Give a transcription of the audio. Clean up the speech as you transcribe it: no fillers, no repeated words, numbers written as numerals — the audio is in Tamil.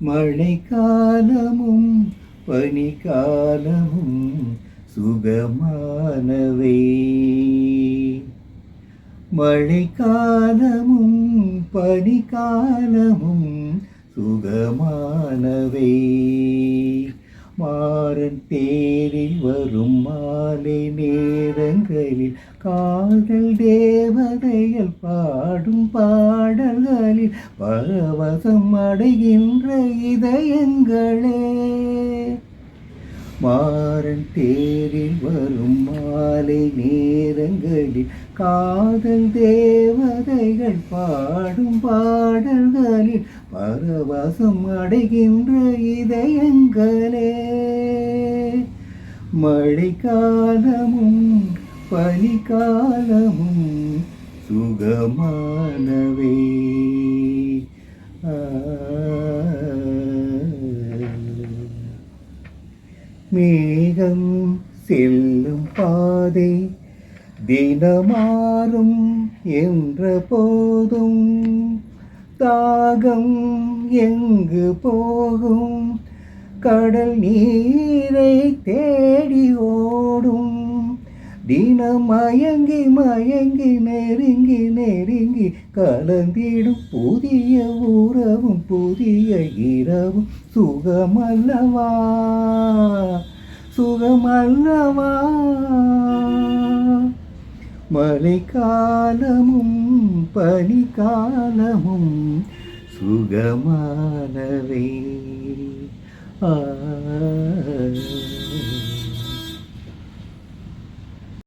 மழைக்காலமும் பனிக்காலமும் சுகமானவை. மழைக்காலமும் பனிக்காலமும் சுகமானவை. மாறன் தேரில் வரும் மாலை நேரங்களில் காதல் தேவதைகள் பாடும் பாடல்களில் பரவசம் அடைகின்ற இதயங்களே. மாறன் தேரில் வரும் மாலை நேரங்களில் காதல் தேவதைகள் பாடும் பாடல்களில் பரவசம் அடைகின்ற இதயங்களே. மழைக்காலமும் பனிக்காலமும் சுகமானவை. மேகம் செல்லும் பாதை தினமாறும் என்ற போதும் தாகம் எங்கு போகும் கடல் நீரை தேடி ஓடும். தினம் மயங்கி மயங்கி நெருங்கி நெருங்கி கலந்திடும் புதிய உறவும் புதிய இரவும் சுகமல்லவா சுகமல்லவா. மழைக்காலமும் பனிக்காலமும் சுகமானவை.